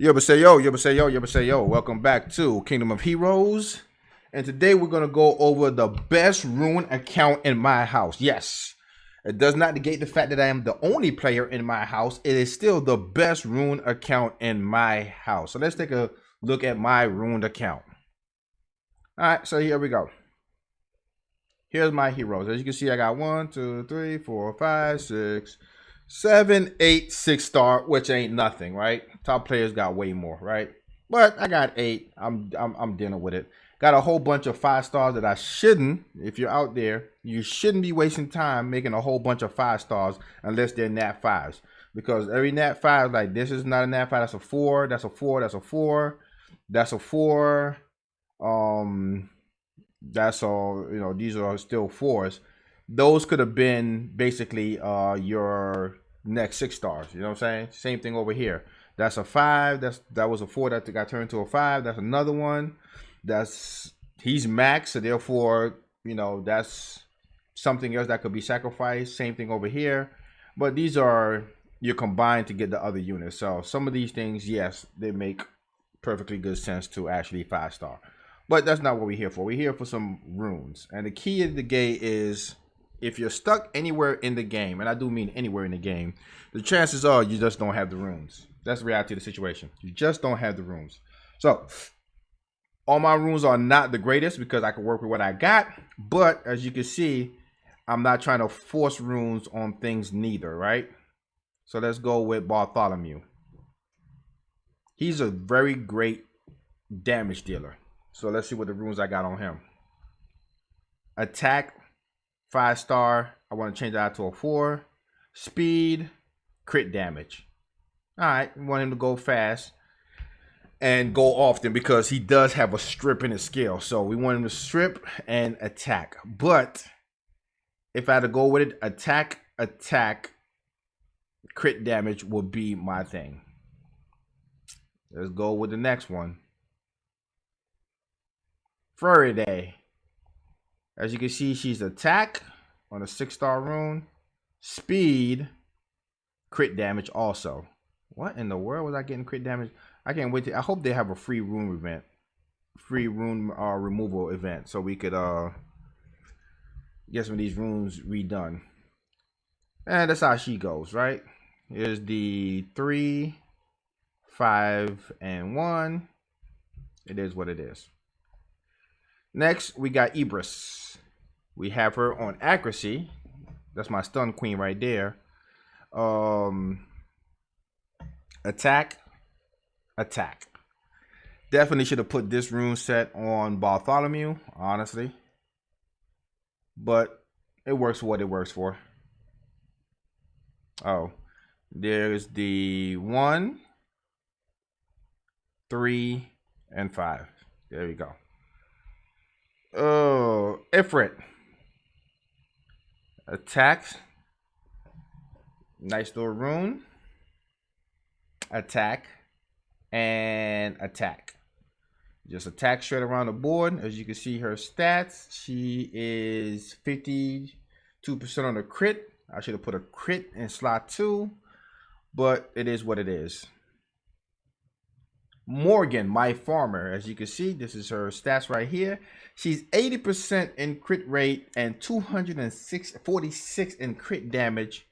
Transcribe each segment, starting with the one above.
Yo. Welcome back to Kingdom of Heroes. And today we're going to go over the best rune account in my house. Yes, it does not negate the fact that I am the only player in my house. It is still the best rune account in my house. So let's take a look at my rune account. All right, so here we go. Here's my heroes. As you can see, I got 1, 2, 3, 4, 5, 6, 7, 8, 6-star, which ain't nothing, right? Top players got way more, right? But I got 8. I'm dealing with it. Got a whole bunch of 5-stars that I shouldn't. If you're out there, you shouldn't be wasting time making a whole bunch of 5-stars unless they're nat 5s. Because every nat 5, like this is not a nat 5, that's a 4, that's a 4, that's a 4, that's a 4. That's all, these are still 4s. Those could have been basically your next 6-stars. You know what I'm saying? Same thing over here. That's a 5. That was a 4 that got turned to a 5. That's another one. He's max, so therefore, that's something else that could be sacrificed. Same thing over here. But these are you're combined to get the other units. So some of these things, yes, they make perfectly good sense to actually 5-star. But that's not what we're here for. We're here for some runes. And the key of the game is if you're stuck anywhere in the game, and I do mean anywhere in the game, the chances are you just don't have the runes. That's the reality of the situation. You just don't have the runes. So all my runes are not the greatest because I can work with what I got. But as you can see, I'm not trying to force runes on things neither, right? So let's go with Bartholomew. He's a very great damage dealer. So let's see what the runes I got on him. Attack, 5-star. I want to change that to a 4. Speed, crit damage. All right, we want him to go fast and go often because he does have a strip in his skill. So we want him to strip and attack. But if I had to go with it, attack, crit damage will be my thing. Let's go with the next one. Faraday. As you can see, she's attack on a 6-star rune. Speed, crit damage also. What in the world was I getting crit damage? I can't wait I hope they have a free rune event. Free rune removal event. So we could get some of these runes redone. And that's how she goes, right? Here's the 3, 5, and 1. It is what it is. Next, we got Ibris. We have her on accuracy. That's my stun queen right there. Attack. Definitely should have put this rune set on Bartholomew, honestly. But it works for what it works for. Oh, there's the 1, 3, and 5. There we go. Oh, Ifrit. Attacks. Nice little rune. Attack. And attack. Just attack straight around the board. As you can see her stats, she is 52% on the crit. I should have put a crit in slot 2. But it is what it is. Morgan, my farmer. As you can see, this is her stats right here. She's 80% in crit rate and 246 in crit damage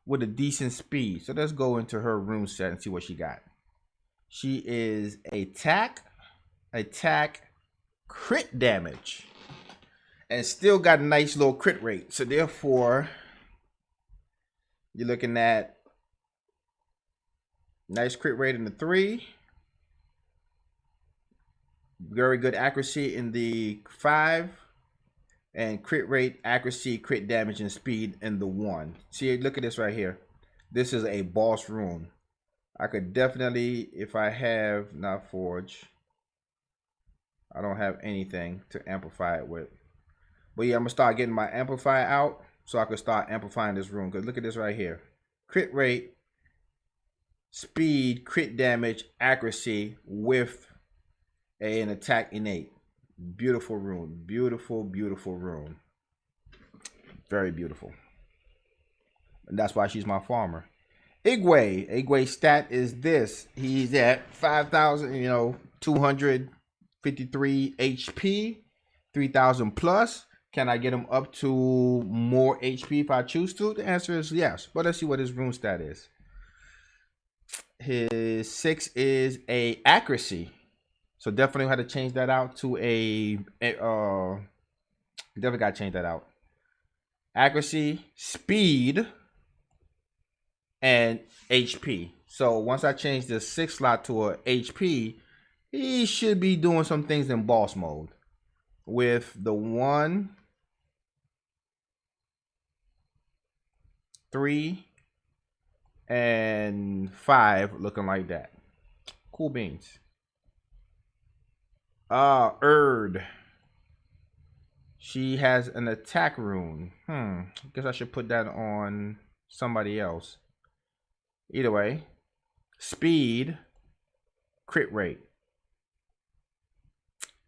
with a decent speed. So let's go into her rune set and see what she got. She is attack, crit damage, and still got a nice little crit rate. So therefore, you're looking at nice crit rate in the 3. Very good accuracy in the 5, and crit rate, accuracy, crit damage, and speed in the 1. See, look at this right here. This is a boss rune. I could definitely, if I have not forge, I don't have anything to amplify it with. But yeah, I'm gonna start getting my amplifier out so I can start amplifying this rune. Because look at this right here. Crit rate, speed, crit damage, accuracy with an attack innate. Beautiful rune. Beautiful rune. Very beautiful. And that's why she's my farmer. Igwe stat is this. He's at 5,000, 253 HP, 3,000 plus. Can I get him up to more HP if I choose to? The answer is yes. But let's see what his rune stat is. His 6 is a accuracy. So definitely had to change that out to definitely got to change that out. Accuracy, speed, and HP. So once I change the 6 slot to a HP, he should be doing some things in boss mode. With the 1, 3, and 5 looking like that. Cool beans. Erd. She has an attack rune. Guess I should put that on somebody else. Either way. Speed. Crit rate.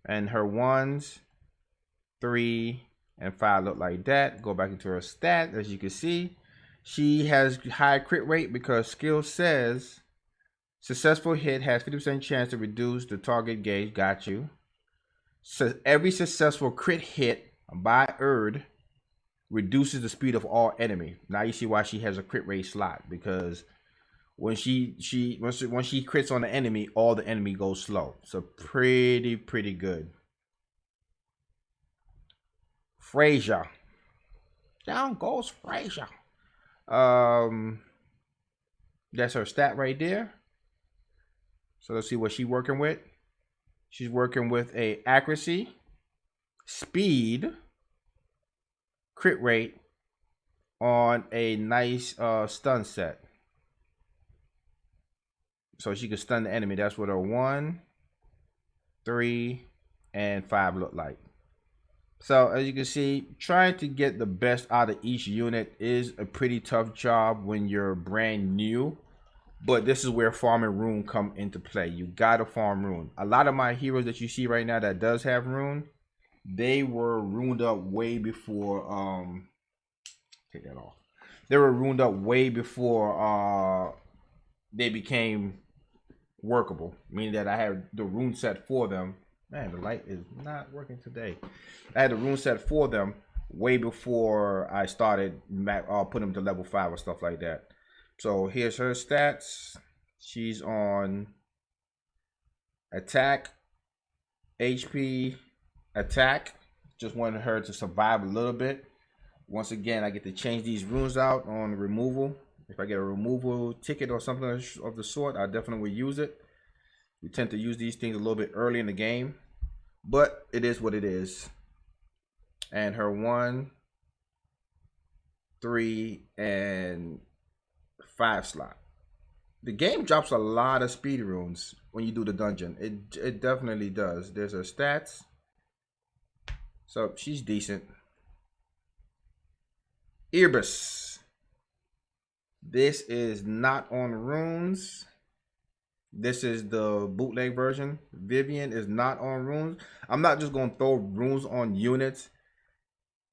And her 1s, 3, and 5 look like that. Go back into her stat. As you can see, she has high crit rate because skill says successful hit has 50% chance to reduce the target gauge. Got you. So every successful crit hit by Erd reduces the speed of all enemy. Now you see why she has a crit rate slot, because when she crits on the enemy, all the enemy goes slow. So pretty good. Frazier. Down goes Frazier. That's her stat right there. So let's see what she's working with. She's working with a accuracy, speed, crit rate on a nice stun set. So she can stun the enemy. That's what her 1, 3, and 5 look like. So as you can see, trying to get the best out of each unit is a pretty tough job when you're brand new. But this is where farming rune come into play. You gotta farm rune. A lot of my heroes that you see right now that does have rune, they were runed up way before take that off. They were runed up way before they became workable. Meaning that I had the rune set for them. Man, the light is not working today. I had the rune set for them way before I started putting them to level 5 or stuff like that. So here's her stats. She's on attack, HP, attack. Just wanted her to survive a little bit. Once again, I get to change these runes out on removal. If I get a removal ticket or something of the sort, I definitely would use it. We tend to use these things a little bit early in the game, but it is what it is. And her 1, 3, and 5 slot. The game drops a lot of speed runes when you do the dungeon. It definitely does. There's her stats. So she's decent. Erebus. This is not on runes. This is the bootleg version. Vivian is not on runes. I'm not just going to throw runes on units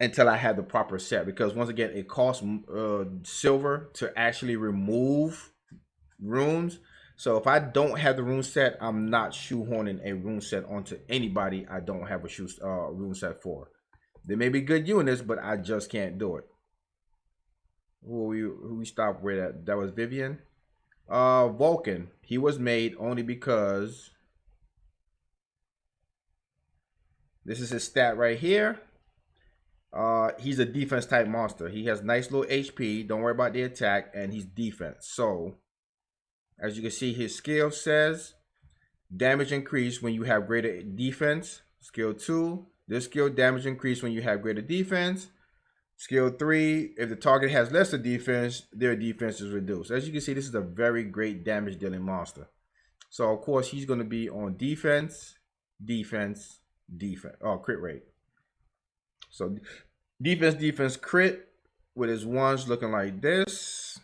until I have the proper set, because once again, it costs silver to actually remove runes. So if I don't have the rune set, I'm not shoehorning a rune set onto anybody I don't have a rune set for. There may be good units, but I just can't do it. Who we stopped with? That was Vivian. Vulcan. He was made only because this is his stat right here. He's a defense type monster. He has nice little HP. Don't worry about the attack, and he's defense. So, as you can see, his skill says damage increase when you have greater defense. Skill 2, this skill damage increase when you have greater defense. Skill 3, if the target has lesser defense, their defense is reduced. As you can see, this is a very great damage dealing monster. So, of course, he's going to be on defense, defense, defense. Oh, crit rate. So defense, crit with his 1s looking like this.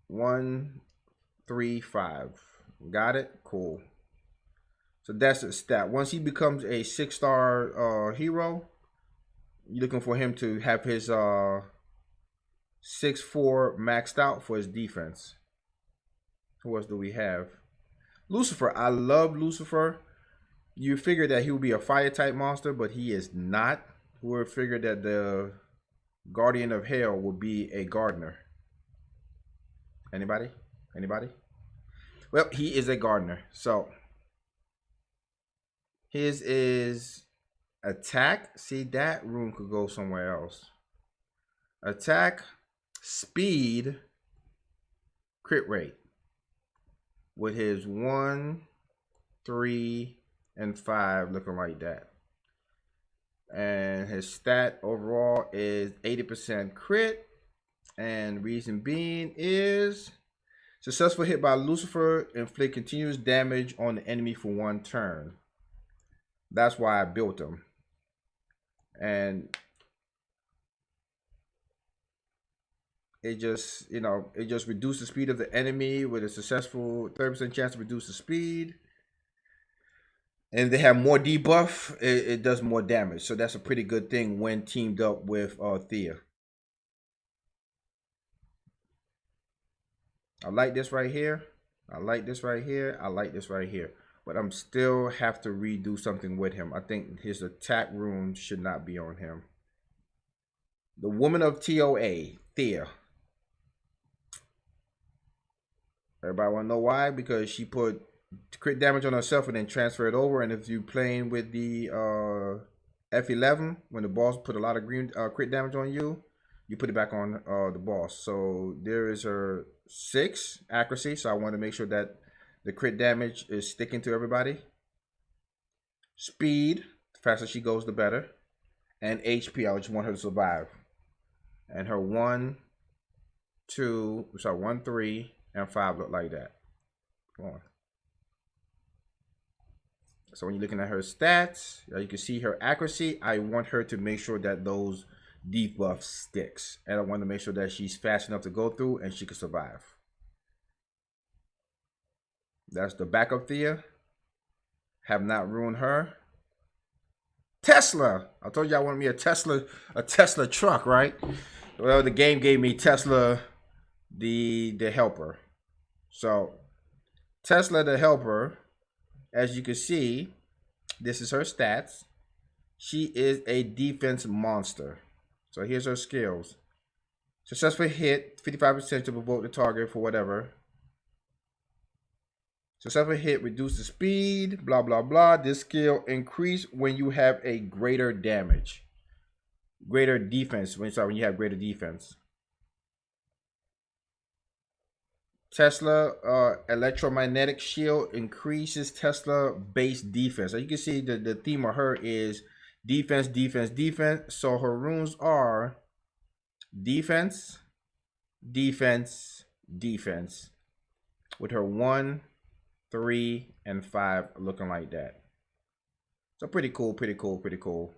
One, 3, 5. Got it? Cool. So that's his stat. Once he becomes a 6-star hero, You're looking for him to have his 6'4" maxed out for his defense. Who else do we have? Lucifer. I love Lucifer. You figure that he would be a fire type monster, but he is not. Who would figure that the Guardian of Hell would be a gardener? Anybody? Anybody? Well, he is a gardener. So his is attack. See, that rune could go somewhere else. Attack, speed, crit rate. With his 1, 3, and 5 looking like that. And his stat overall is 80% crit. And reason being is successful hit by Lucifer inflict continuous damage on the enemy for 1 turn. That's why I built him. And it just, it just reduced the speed of the enemy with a successful 30% chance to reduce the speed. And they have more debuff, it does more damage. So that's a pretty good thing when teamed up with Thea. I like this right here. I like this right here. I like this right here. But I'm still have to redo something with him. I think his attack rune should not be on him. The Woman of TOA, Thea. Everybody want to know why? Because she put crit damage on herself and then transfer it over. And if you're playing with the F11, when the boss put a lot of green crit damage on you, you put it back on the boss. So there is her 6 accuracy. So I want to make sure that the crit damage is sticking to everybody. Speed, the faster she goes, the better. And HP, I just want her to survive. And her 1, 2, sorry, 1, 3, and 5 look like that. Come on. So when you're looking at her stats, you can see her accuracy. I want her to make sure that those debuffs sticks. And I want to make sure that she's fast enough to go through and she can survive. That's the backup Thea. Have not ruined her. Tesla. I told you I wanted me a Tesla truck, right? Well, the game gave me Tesla, the helper. So Tesla the helper, as you can see, this is her stats. She is a defense monster. So here's her skills. Successful hit, 55% to provoke the target for whatever. Successful hit, reduce the speed, blah, blah, blah. This skill increase when you have a greater damage. Greater defense, when you have greater defense. Tesla electromagnetic shield increases Tesla base defense. So you can see the theme of her is defense, defense, defense. So her runes are defense, defense, defense. With her 1, 3, and 5 looking like that. So pretty cool, pretty cool, pretty cool.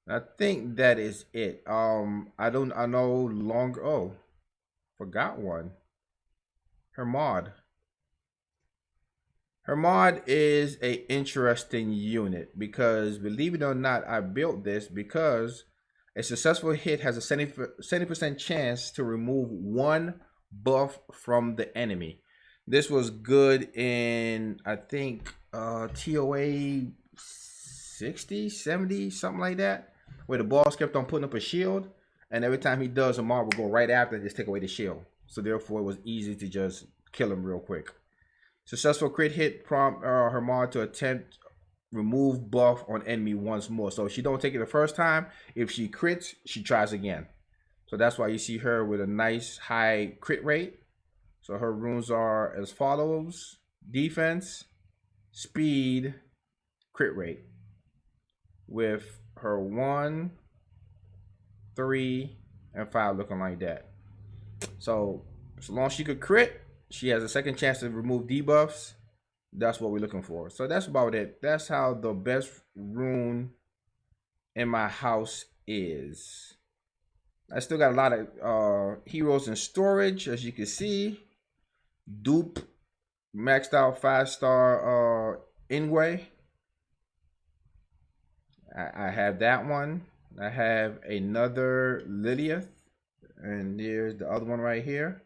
I think that is it. I know longer. Oh, forgot one. Her mod. Her mod is a interesting unit because, believe it or not, I built this because a successful hit has a 70% chance to remove 1 buff from the enemy. This was good in, I think, TOA 60, 70, something like that, where the boss kept on putting up a shield, and every time he does, a mob will go right after and just take away the shield. So therefore, it was easy to just kill him real quick. Successful crit hit prompt her mod to attempt remove buff on enemy once more. So if she don't take it the first time, if she crits, she tries again. So that's why you see her with a nice high crit rate. So her runes are as follows: defense, speed, crit rate. With her 1, 3, and 5 looking like that. So long as she could crit, she has a second chance to remove debuffs. That's what we're looking for. So that's about it. That's how the best rune in my house is. I still got a lot of heroes in storage, as you can see. Dupe, maxed out 5-star Ingwe. I have that one. I have another Lilith, and there's the other one right here.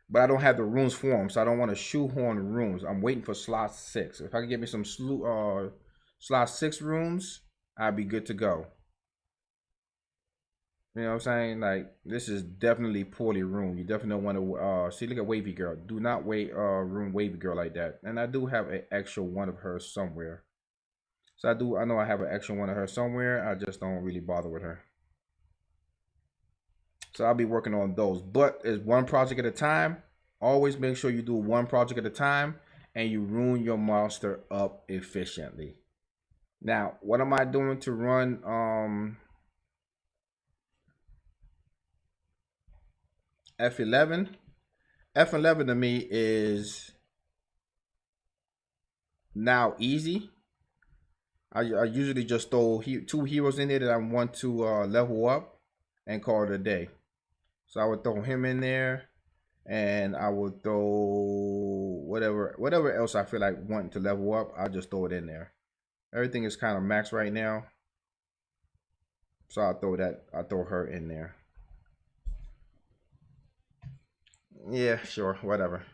But I don't have the runes formed, so I don't want to shoehorn runes. I'm waiting for slot 6. If I can get me some slot 6 runes, I'll be good to go. You know what I'm saying? Like, this is definitely poorly ruined. You definitely don't want to see. Look at Wavy Girl. Do not ruin Wavy Girl like that. And I do have an extra one of her somewhere. So I know I have an extra one of her somewhere. I just don't really bother with her. So I'll be working on those. But it's one project at a time. Always make sure you do one project at a time and you ruin your monster up efficiently. Now, what am I doing to run F11? F11 to me is now easy. I usually just throw 2 heroes in there that I want to level up and call it a day. So I would throw him in there, and I would throw whatever else I feel like wanting to level up. I'll just throw it in there. Everything is kind of maxed right now, so I'll throw her in there. Yeah, sure, whatever.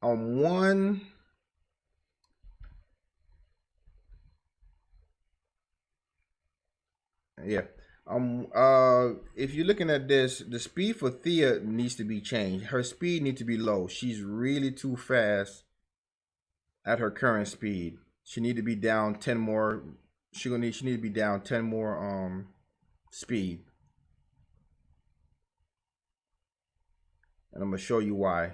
On one, yeah. If you're looking at this, the speed for Thea needs to be changed. Her speed needs to be low. She's really too fast at her current speed. She need to be down 10 more. She need to be down 10 more speed. And I'm gonna show you why.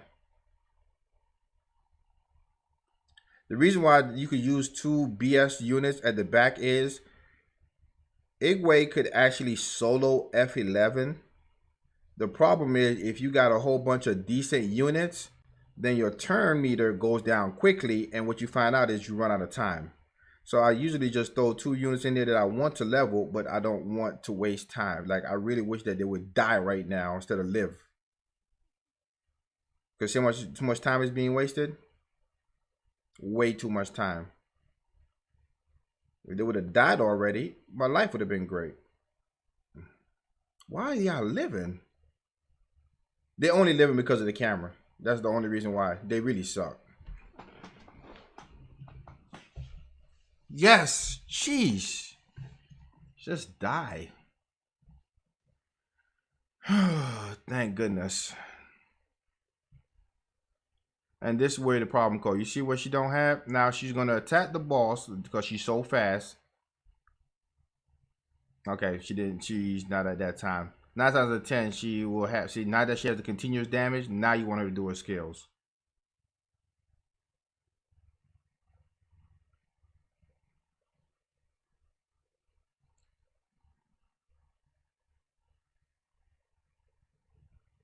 The reason why you could use 2 BS units at the back is Igwe could actually solo F11. The problem is if you got a whole bunch of decent units, then your turn meter goes down quickly, and what you find out is you run out of time. So I usually just throw 2 units in there that I want to level, but I don't want to waste time. Like, I really wish that they would die right now instead of live. Because too much time is being wasted. Way too much time. If they would have died already, my life would have been great. Why are y'all living? They're only living because of the camera. That's the only reason why. They really suck. Yes, jeez. Just die. Thank goodness. And this is where the problem goes. You see what she don't have? Now she's going to attack the boss because she's so fast. Okay, she's not at that time. 9 times out of 10, she will have. See, now that she has the continuous damage, now you want her to do her skills.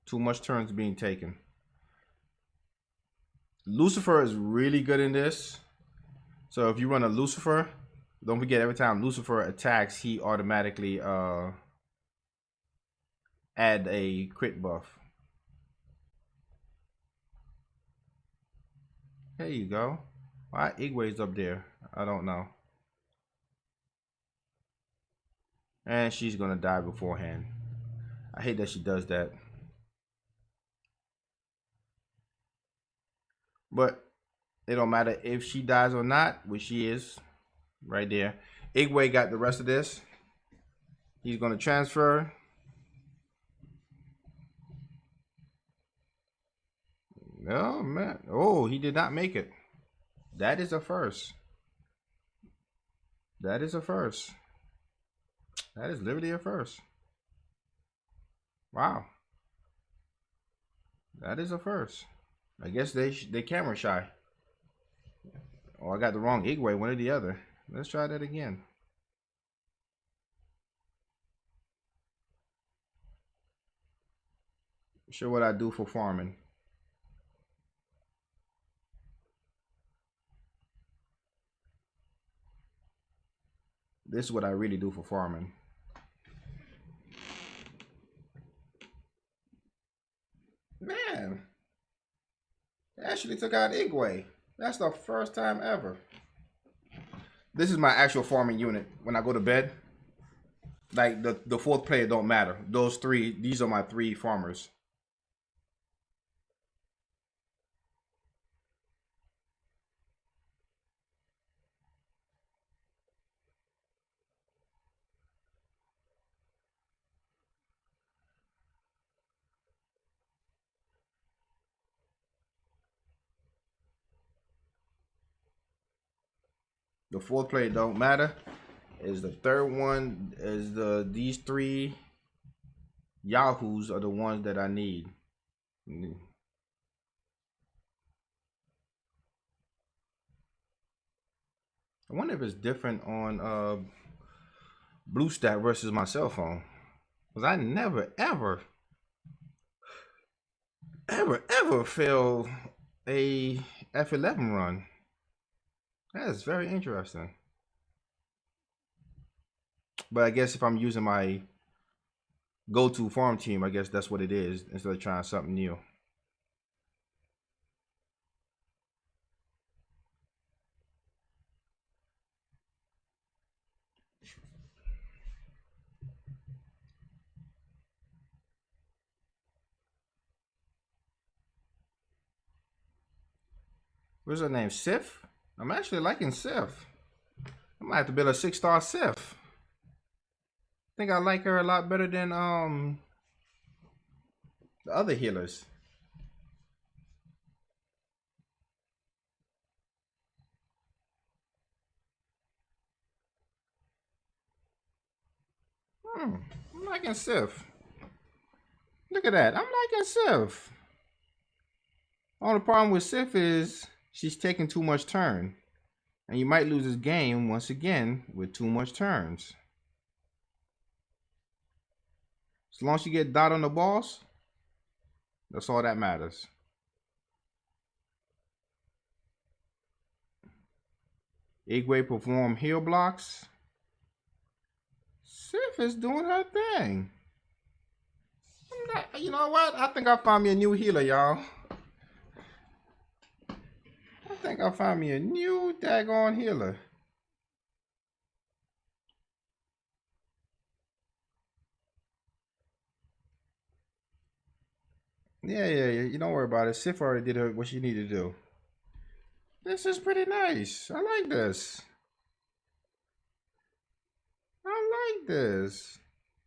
Too much turns being taken. Lucifer is really good in this. So if you run a Lucifer, don't forget every time Lucifer attacks, he automatically add a crit buff. There you go. Why Igwe's up there? I don't know. And she's gonna die beforehand. I hate that she does that. But it don't matter if she dies or not, which she is right there. Igwe got the rest of this. He's gonna transfer. Oh man. Oh, he did not make it. That is a first. That is a first. That is literally a first. Wow. That is a first. I guess they camera shy. Oh, I got the wrong Igwe, one or the other. Let's try that again. Show what I do for farming. This is what I really do for farming. Man, they actually took out Igwe. That's the first time ever. This is my actual farming unit. When I go to bed, like the fourth player don't matter. Those three, these are my three farmers. The fourth player don't matter. Is the third one is these three yahoos are the ones that I need. I wonder if it's different on BlueStack versus my cell phone. Cause I never ever fail a F11 run. That is very interesting. But I guess if I'm using my go-to farm team, I guess that's what it is instead of trying something new. What's her name? Sif? I'm actually liking Sif. I might have to build a 6-star Sif. I think I like her a lot better than the other healers. I'm liking Sif. Look at that. I'm liking Sif. Only problem with Sif is she's taking too much turn. And you might lose this game once again with too much turns. As long as you get dot on the boss, that's all that matters. Igwe perform heal blocks. Sif is doing her thing. You know what? I think I found me a new healer, y'all. I think I found me a new daggone healer. Yeah. You don't worry about it. Sif already did her what she needed to do. This is pretty nice. I like this. I like this.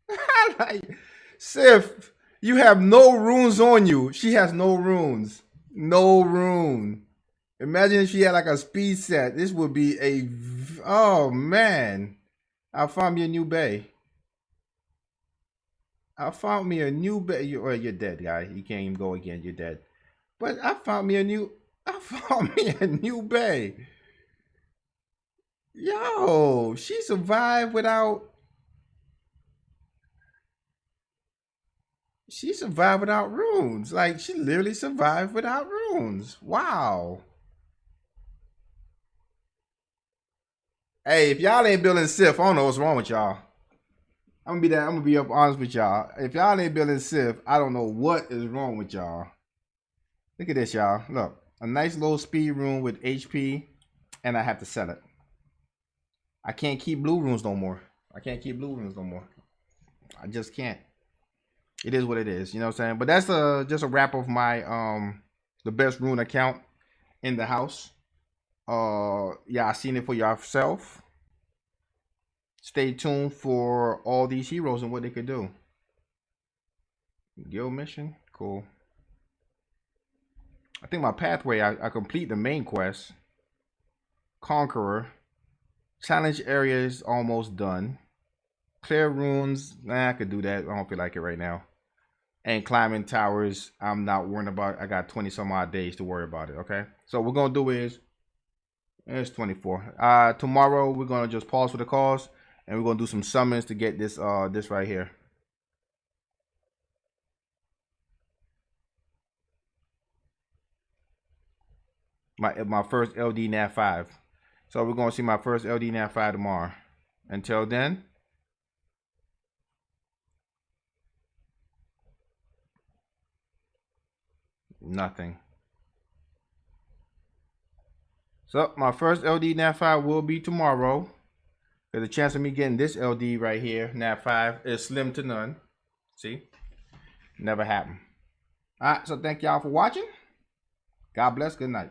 I like Sif. You have no runes on you. She has no runes. No rune. Imagine if she had like a speed set. This would be a. Oh man. I found me a new bay. I found me a new bay. You're dead, guy. You can't even go again. You're dead. But I found me a new. I found me a new bay. Yo, she survived without. She survived without runes. Like she literally survived without runes. Wow. Hey, if y'all ain't building Sif, I don't know what's wrong with y'all. I'm gonna be up honest with y'all. If y'all ain't building Sif, I don't know what is wrong with y'all. Look at this, y'all. Look, a nice little speed rune with HP, and I have to sell it. I can't keep blue runes no more. I can't keep blue runes no more. I just can't. It is what it is. You know what I'm saying? But that's just a wrap of my the best rune account in the house. Yeah, I seen it for yourself. Stay tuned for all these heroes and what they could do. Guild mission, cool. I think my pathway, I complete the main quest. Conqueror. Challenge area is almost done. Clear runes, nah, I could do that. I don't feel like it right now. And climbing towers, I'm not worrying about. I got 20 some odd days to worry about it. Okay, so what we're gonna do is it's 24. Tomorrow we're gonna just pause for the cause, and we're gonna do some summons to get this this right here. My first LD Nat 5. So we're gonna see my first LD Nat 5 tomorrow. Until then. Nothing. So my first LD Nat 5 will be tomorrow. The chance of me getting this LD right here, Nat 5, is slim to none. See? Never happened. Alright, so thank y'all for watching. God bless. Good night.